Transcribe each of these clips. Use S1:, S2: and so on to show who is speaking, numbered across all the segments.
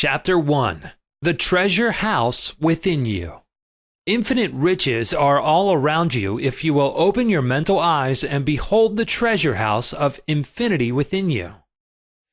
S1: Chapter 1. The Treasure House Within You. Infinite riches are all around you if you will open your mental eyes and behold the treasure house of infinity within you.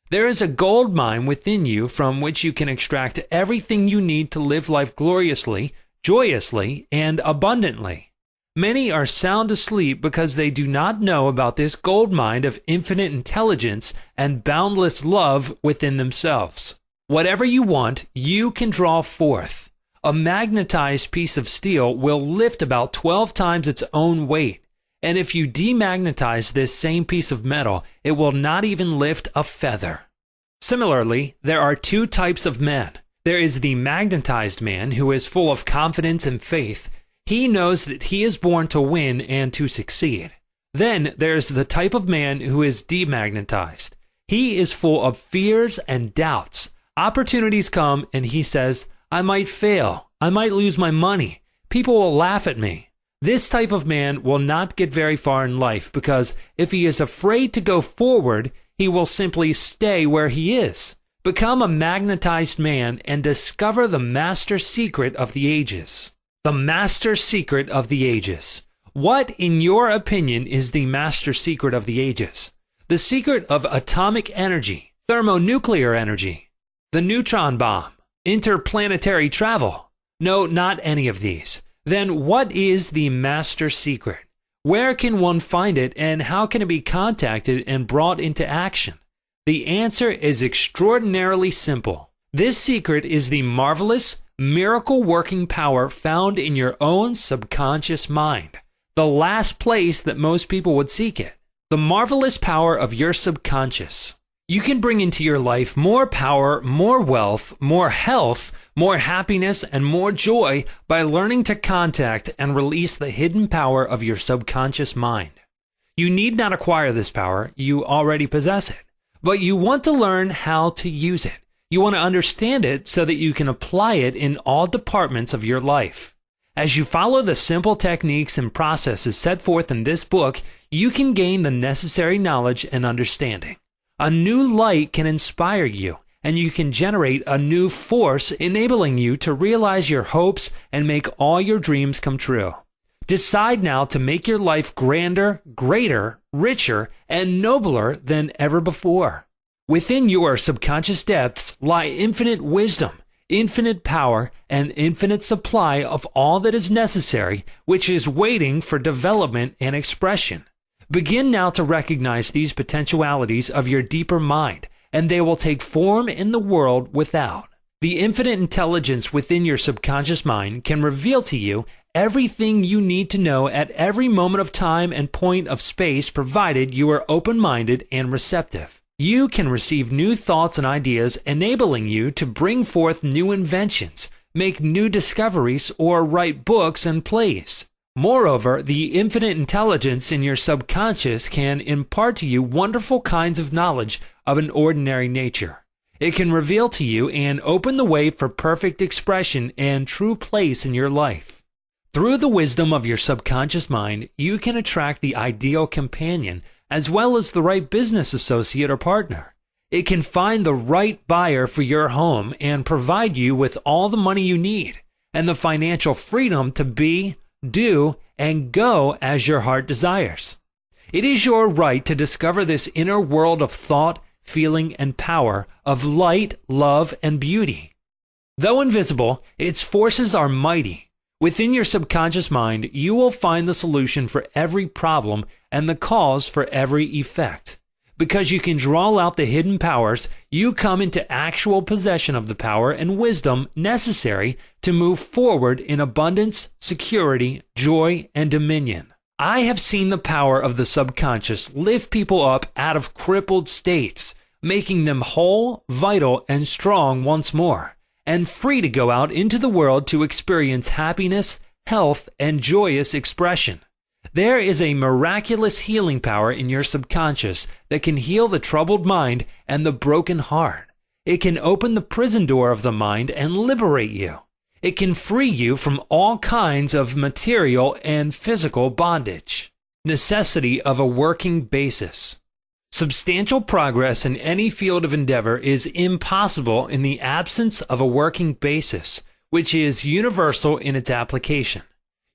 S1: There is a gold mine within you from which you can extract everything you need to live life gloriously, joyously, and abundantly. Many are sound asleep because they do not know about this gold mine of infinite intelligence and boundless love within themselves. Whatever you want, you can draw forth. A magnetized piece of steel will lift about 12 times its own weight, and if you demagnetize this same piece of metal, it will not even lift a feather. Similarly, there are two types of men. There is the magnetized man who is full of confidence and faith. He knows that he is born to win and to succeed. Then there's the type of man who is demagnetized. He is full of fears and doubts. Opportunities come and he says, I might fail. I might lose my money. People will laugh at me. This type of man will not get very far in life because if he is afraid to go forward, he will simply stay where he is. Become a magnetized man and discover the master secret of the ages. The master secret of the ages. What, in your opinion, is the master secret of the ages? The secret of atomic energy, thermonuclear energy, the neutron bomb, interplanetary travel? No, not any of these. Then what is the master secret? Where can one find it, and how can it be contacted and brought into action? The answer is extraordinarily simple. This secret is the marvelous, miracle-working power found in your own subconscious mind, the last place that most people would seek it. The marvelous power of your subconscious. You can bring into your life more power, more wealth, more health, more happiness, and more joy by learning to contact and release the hidden power of your subconscious mind. You need not acquire this power, you already possess it, but you want to learn how to use it. You want to understand it so that you can apply it in all departments of your life. As you follow the simple techniques and processes set forth in this book, you can gain the necessary knowledge and understanding. A new light can inspire you, and you can generate a new force enabling you to realize your hopes and make all your dreams come true. Decide now to make your life grander, greater, richer, and nobler than ever before. Within your subconscious depths lie infinite wisdom, infinite power, and infinite supply of all that is necessary, which is waiting for development and expression. Begin now to recognize these potentialities of your deeper mind, and they will take form in the world without. The infinite intelligence within your subconscious mind can reveal to you everything you need to know at every moment of time and point of space, provided you are open-minded and receptive. You can receive new thoughts and ideas, enabling you to bring forth new inventions, make new discoveries, or write books and plays. Moreover, the infinite intelligence in your subconscious can impart to you wonderful kinds of knowledge of an ordinary nature. It can reveal to you and open the way for perfect expression and true place in your life. Through the wisdom of your subconscious mind, you can attract the ideal companion as well as the right business associate or partner. It can find the right buyer for your home and provide you with all the money you need and the financial freedom to be, do, and go as your heart desires. It is your right to discover this inner world of thought, feeling, and power, of light, love, and beauty. Though invisible, its forces are mighty. Within your subconscious mind, you will find the solution for every problem and the cause for every effect. Because you can draw out the hidden powers, you come into actual possession of the power and wisdom necessary to move forward in abundance, security, joy, and dominion. I have seen the power of the subconscious lift people up out of crippled states, making them whole, vital, and strong once more, and free to go out into the world to experience happiness, health, and joyous expression. There is a miraculous healing power in your subconscious that can heal the troubled mind and the broken heart. It can open the prison door of the mind and liberate you. It can free you from all kinds of material and physical bondage. Necessity of a working basis. Substantial progress in any field of endeavor is impossible in the absence of a working basis, which is universal in its application.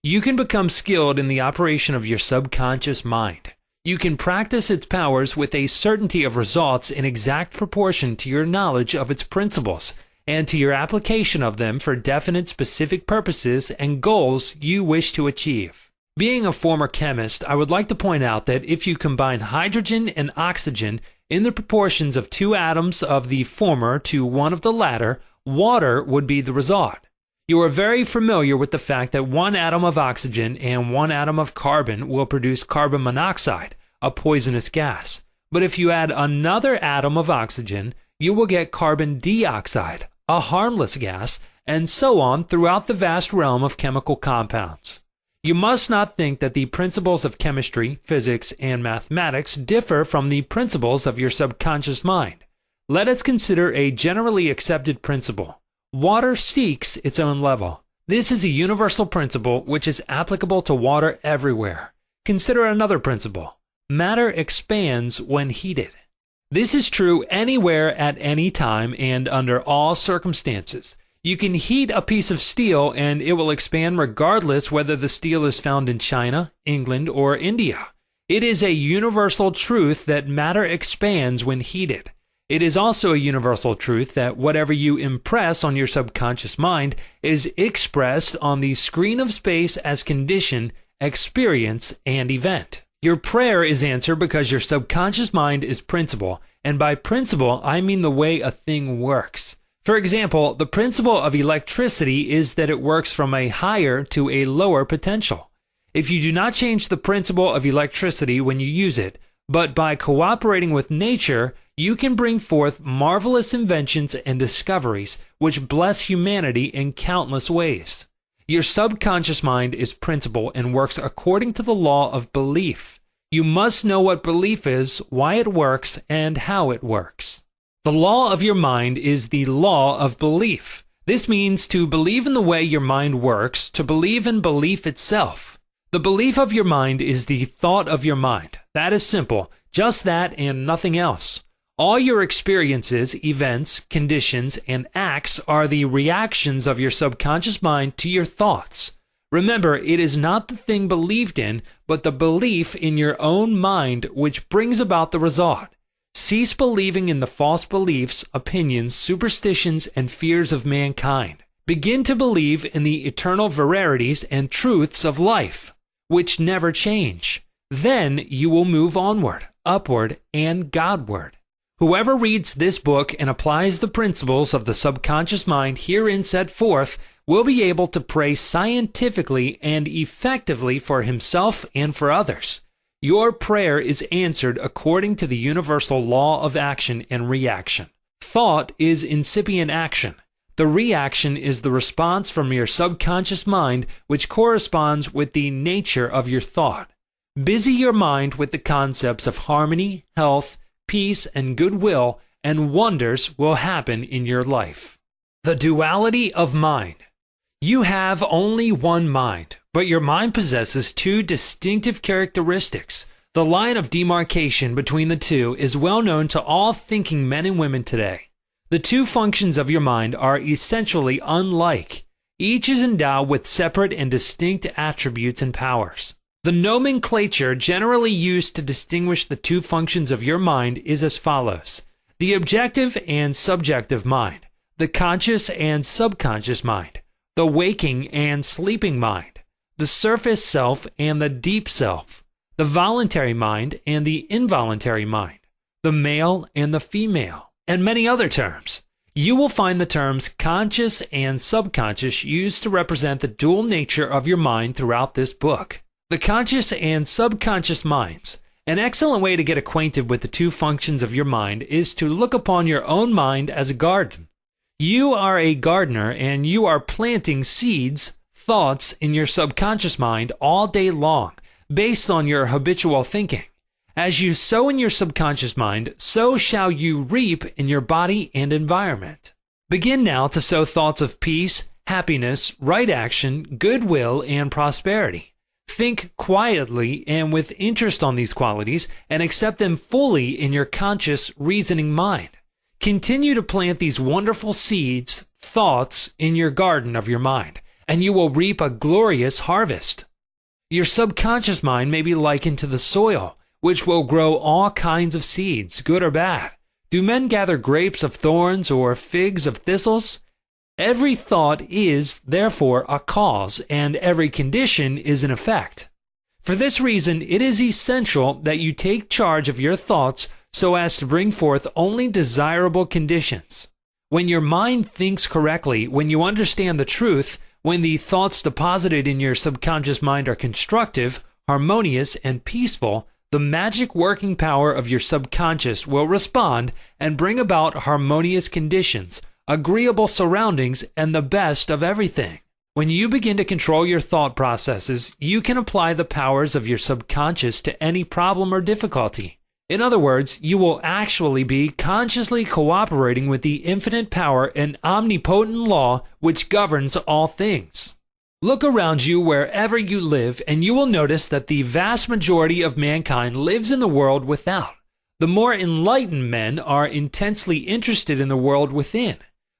S1: You can become skilled in the operation of your subconscious mind. You can practice its powers with a certainty of results in exact proportion to your knowledge of its principles and to your application of them for definite specific purposes and goals you wish to achieve. Being a former chemist, I would like to point out that if you combine hydrogen and oxygen in the proportions of 2 atoms of the former to 1 of the latter, water would be the result. You are very familiar with the fact that 1 atom of oxygen and 1 atom of carbon will produce carbon monoxide, a poisonous gas. But if you add another atom of oxygen, you will get carbon dioxide, a harmless gas, and so on throughout the vast realm of chemical compounds. You must not think that the principles of chemistry, physics, and mathematics differ from the principles of your subconscious mind. Let us consider a generally accepted principle. Water seeks its own level. This is a universal principle which is applicable to water everywhere. Consider another principle. Matter expands when heated. This is true anywhere at any time and under all circumstances. You can heat a piece of steel and it will expand regardless whether the steel is found in China, England, or India. It is a universal truth that matter expands when heated. It is also a universal truth that whatever you impress on your subconscious mind is expressed on the screen of space as condition, experience, and event. Your prayer is answered because your subconscious mind is principle, and by principle I mean the way a thing works. For example, the principle of electricity is that it works from a higher to a lower potential. If you do not change the principle of electricity when you use it, but by cooperating with nature, you can bring forth marvelous inventions and discoveries which bless humanity in countless ways. Your subconscious mind is principle and works according to the law of belief. You must know what belief is, why it works, and how it works. The law of your mind is the law of belief. This means to believe in the way your mind works, to believe in belief itself. The belief of your mind is the thought of your mind. That is simple, just that and nothing else. All your experiences, events, conditions, and acts are the reactions of your subconscious mind to your thoughts. Remember, it is not the thing believed in, but the belief in your own mind which brings about the result. Cease believing in the false beliefs, opinions, superstitions, and fears of mankind. Begin to believe in the eternal verities and truths of life, which never change. Then you will move onward, upward, and Godward. Whoever reads this book and applies the principles of the subconscious mind herein set forth will be able to pray scientifically and effectively for himself and for others. Your prayer is answered according to the universal law of action and reaction. Thought is incipient action. The reaction is the response from your subconscious mind which corresponds with the nature of your thought. Busy your mind with the concepts of harmony, health, peace, and goodwill, and wonders will happen in your life. The duality of mind. You have only one mind, but your mind possesses 2 distinctive characteristics. The line of demarcation between the two is well known to all thinking men and women today. The 2 functions of your mind are essentially unlike. Each is endowed with separate and distinct attributes and powers. The nomenclature generally used to distinguish the 2 functions of your mind is as follows: the objective and subjective mind, the conscious and subconscious mind, the waking and sleeping mind, the surface self and the deep self, the voluntary mind and the involuntary mind, the male and the female, and many other terms. You will find the terms conscious and subconscious used to represent the dual nature of your mind throughout this book. The conscious and subconscious minds. An excellent way to get acquainted with the 2 functions of your mind is to look upon your own mind as a garden. You are a gardener and you are planting seeds, thoughts in your subconscious mind all day long, based on your habitual thinking. As you sow in your subconscious mind, so shall you reap in your body and environment. Begin now to sow thoughts of peace, happiness, right action, goodwill, and prosperity. Think quietly and with interest on these qualities and accept them fully in your conscious, reasoning mind. Continue to plant these wonderful seeds, thoughts, in your garden of your mind, and you will reap a glorious harvest. Your subconscious mind may be likened to the soil, which will grow all kinds of seeds, good or bad. Do men gather grapes of thorns or figs of thistles? Every thought is, therefore, a cause, and every condition is an effect. For this reason, it is essential that you take charge of your thoughts so as to bring forth only desirable conditions. When your mind thinks correctly, when you understand the truth, when the thoughts deposited in your subconscious mind are constructive, harmonious, and peaceful, the magic working power of your subconscious will respond and bring about harmonious conditions, agreeable surroundings, and the best of everything. When you begin to control your thought processes, you can apply the powers of your subconscious to any problem or difficulty. In other words, you will actually be consciously cooperating with the infinite power and omnipotent law which governs all things. Look around you wherever you live, and you will notice that the vast majority of mankind lives in the world without. The more enlightened men are intensely interested in the world within.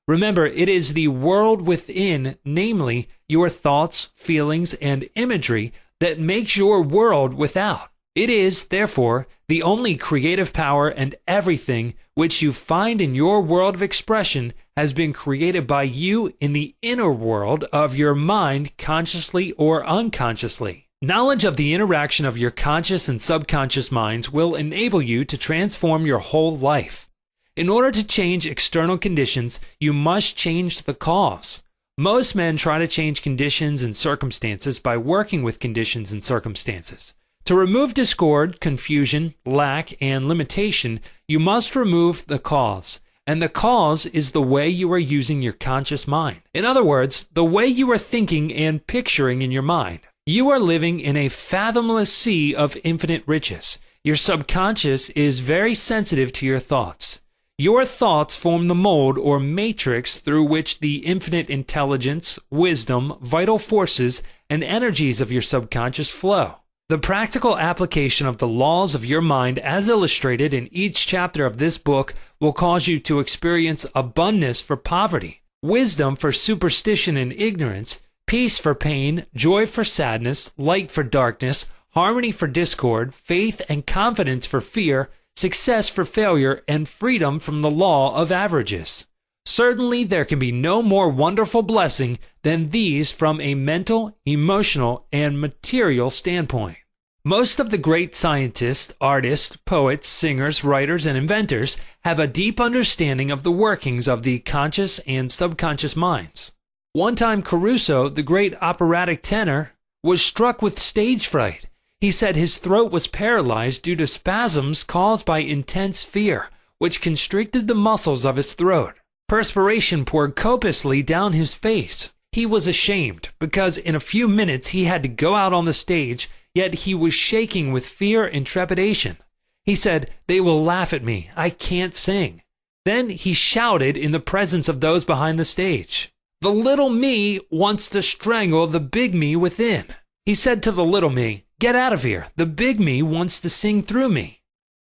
S1: Remember, it is the world within, namely your thoughts, feelings, and imagery, that makes your world without. It is, therefore, the only creative power, and everything which you find in your world of expression has been created by you in the inner world of your mind, consciously or unconsciously. Knowledge of the interaction of your conscious and subconscious minds will enable you to transform your whole life. In order to change external conditions, you must change the cause. Most men try to change conditions and circumstances by working with conditions and circumstances. To remove discord, confusion, lack, and limitation, you must remove the cause. And the cause is the way you are using your conscious mind. In other words, the way you are thinking and picturing in your mind. You are living in a fathomless sea of infinite riches. Your subconscious is very sensitive to your thoughts. Your thoughts form the mold or matrix through which the infinite intelligence, wisdom, vital forces, and energies of your subconscious flow. The practical application of the laws of your mind as illustrated in each chapter of this book will cause you to experience abundance for poverty, wisdom for superstition and ignorance, peace for pain, joy for sadness, light for darkness, harmony for discord, faith and confidence for fear, success for failure, and freedom from the law of averages. Certainly there can be no more wonderful blessing than these from a mental, emotional, and material standpoint. Most of the great scientists, artists, poets, singers, writers, and inventors have a deep understanding of the workings of the conscious and subconscious minds. One time Caruso, the great operatic tenor, was struck with stage fright. He said his throat was paralyzed due to spasms caused by intense fear, which constricted the muscles of his throat. Perspiration poured copiously down his face. He was ashamed, because in a few minutes he had to go out on the stage, yet he was shaking with fear and trepidation. He said, "They will laugh at me. I can't sing." Then he shouted in the presence of those behind the stage, "The little me wants to strangle the big me within." He said to the little me, "Get out of here. The big me wants to sing through me."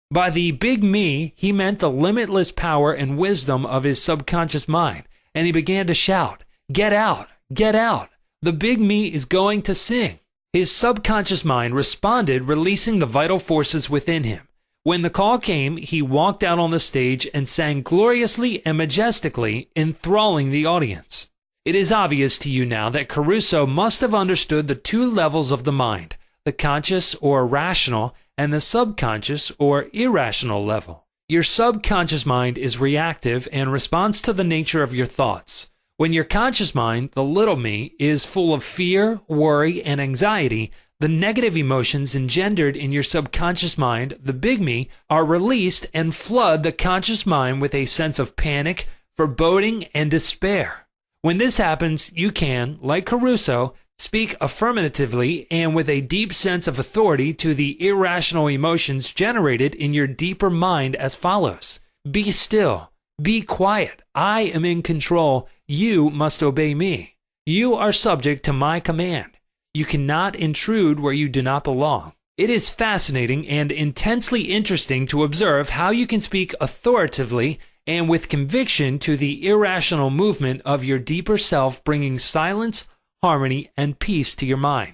S1: By the big me, he meant the limitless power and wisdom of his subconscious mind, and he began to shout, "Get out, get out. The big me is going to sing." His subconscious mind responded, releasing the vital forces within him. When the call came, he walked out on the stage and sang gloriously and majestically, enthralling the audience. It is obvious to you now that Caruso must have understood the two levels of the mind, the conscious or rational, and the subconscious or irrational level. Your subconscious mind is reactive and responds to the nature of your thoughts. When your conscious mind, the little me, is full of fear, worry, and anxiety, the negative emotions engendered in your subconscious mind, the big me, are released and flood the conscious mind with a sense of panic, foreboding, and despair. When this happens, you can, like Caruso, speak affirmatively and with a deep sense of authority to the irrational emotions generated in your deeper mind as follows: "Be still. Be quiet. I am in control. You must obey me. You are subject to my command. You cannot intrude where you do not belong. It is fascinating and intensely interesting to observe how you can speak authoritatively and with conviction to the irrational movement of your deeper self, bringing silence, harmony, and peace to your mind.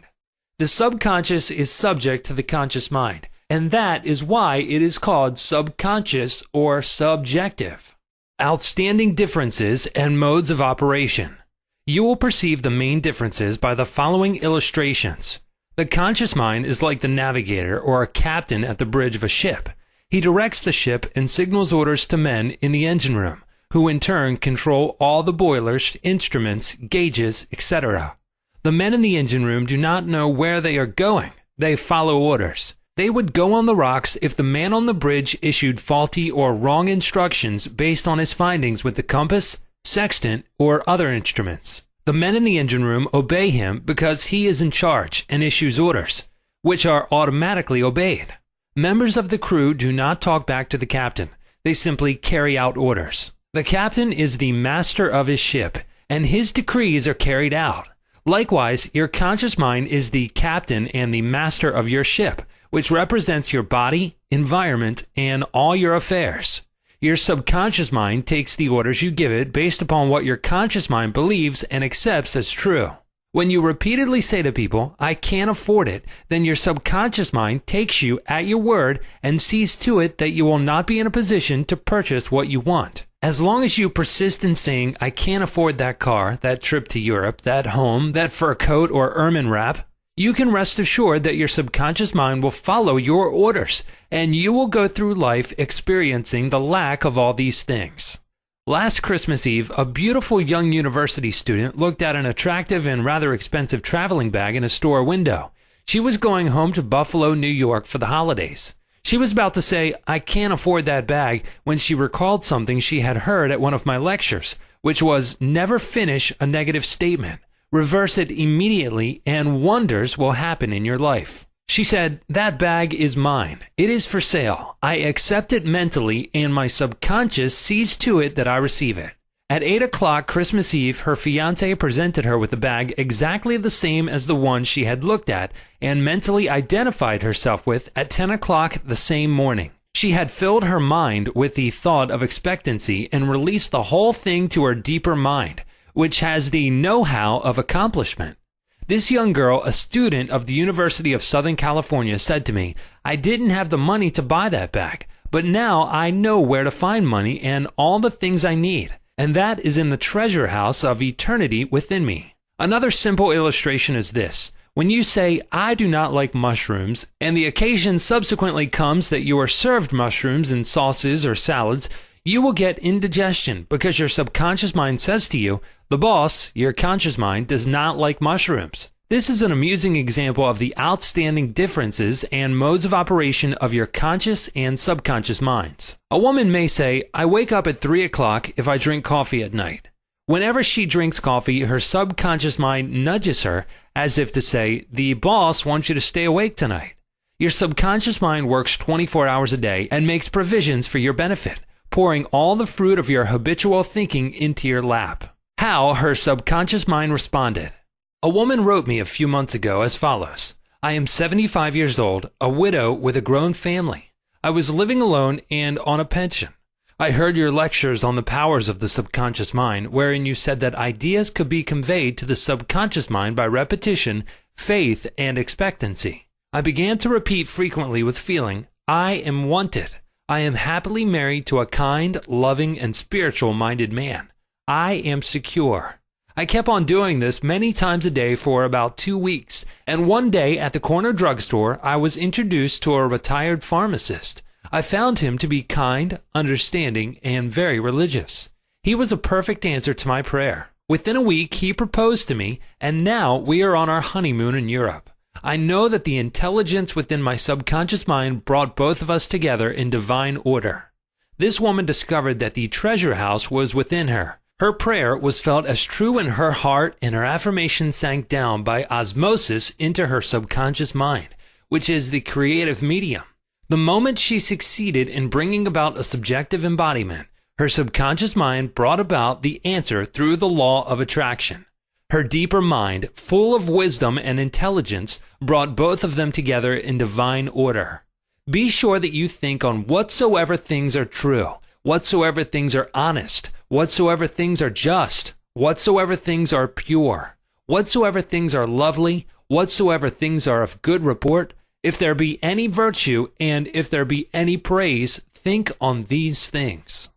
S1: The subconscious is subject to the conscious mind, and that is why it is called subconscious or subjective. Outstanding differences and modes of operation. You will perceive the main differences by the following illustrations. The conscious mind is like the navigator or a captain at the bridge of a ship. He directs the ship and signals orders to men in the engine room, who in turn control all the boilers, instruments, gauges, etc. The men in the engine room do not know where they are going. They follow orders. They would go on the rocks if the man on the bridge issued faulty or wrong instructions based on his findings with the compass, sextant, or other instruments. The men in the engine room obey him because he is in charge and issues orders, which are automatically obeyed. Members of the crew do not talk back to the captain. They simply carry out orders. The captain is the master of his ship, and his decrees are carried out. Likewise, your conscious mind is the captain and the master of your ship, which represents your body, environment, and all your affairs. Your subconscious mind takes the orders you give it based upon what your conscious mind believes and accepts as true. When you repeatedly say to people, "I can't afford it," then your subconscious mind takes you at your word and sees to it that you will not be in a position to purchase what you want. As long as you persist in saying, "I can't afford that car, that trip to Europe, that home, that fur coat or ermine wrap," you can rest assured that your subconscious mind will follow your orders, and you will go through life experiencing the lack of all these things. Last Christmas Eve, a beautiful young university student looked at an attractive and rather expensive traveling bag in a store window. She was going home to Buffalo, New York for the holidays. She was about to say, "I can't afford that bag," when she recalled something she had heard at one of my lectures, which was, never finish a negative statement. Reverse it immediately and wonders will happen in your life. She said, "That bag is mine. It is for sale. I accept it mentally and my subconscious sees to it that I receive it." At 8 o'clock Christmas Eve, her fiancé presented her with a bag exactly the same as the one she had looked at and mentally identified herself with at 10 o'clock the same morning. She had filled her mind with the thought of expectancy and released the whole thing to her deeper mind, which has the know-how of accomplishment. This young girl, a student of the University of Southern California, said to me, "I didn't have the money to buy that bag, but now I know where to find money and all the things I need, and that is in the treasure house of eternity within me." Another simple illustration is this. When you say, "I do not like mushrooms," and the occasion subsequently comes that you are served mushrooms in sauces or salads, you will get indigestion because your subconscious mind says to you, the boss, your conscious mind, does not like mushrooms. This is an amusing example of the outstanding differences and modes of operation of your conscious and subconscious minds. A woman may say, "I wake up at 3 o'clock if I drink coffee at night." Whenever she drinks coffee, her subconscious mind nudges her as if to say, "The boss wants you to stay awake tonight." Your subconscious mind works 24 hours a day and makes provisions for your benefit, pouring all the fruit of your habitual thinking into your lap. How her subconscious mind responded. A woman wrote me a few months ago as follows. "I am 75 years old, a widow with a grown family. I was living alone and on a pension. I heard your lectures on the powers of the subconscious mind, wherein you said that ideas could be conveyed to the subconscious mind by repetition, faith, and expectancy. I began to repeat frequently with feeling, 'I am wanted. I am happily married to a kind, loving, and spiritual-minded man. I am secure.' I kept on doing this many times a day for about 2 weeks, and one day at the corner drugstore, I was introduced to a retired pharmacist. I found him to be kind, understanding, and very religious. He was a perfect answer to my prayer. Within a week, he proposed to me, and now we are on our honeymoon in Europe. I know that the intelligence within my subconscious mind brought both of us together in divine order. This woman discovered that the treasure house was within her. Her prayer was felt as true in her heart, and her affirmation sank down by osmosis into her subconscious mind, which is the creative medium. The moment she succeeded in bringing about a subjective embodiment, her subconscious mind brought about the answer through the law of attraction. Her deeper mind, full of wisdom and intelligence, brought both of them together in divine order. Be sure that you think on whatsoever things are true, whatsoever things are honest, whatsoever things are just, whatsoever things are pure, whatsoever things are lovely, whatsoever things are of good report, if there be any virtue and if there be any praise, think on these things.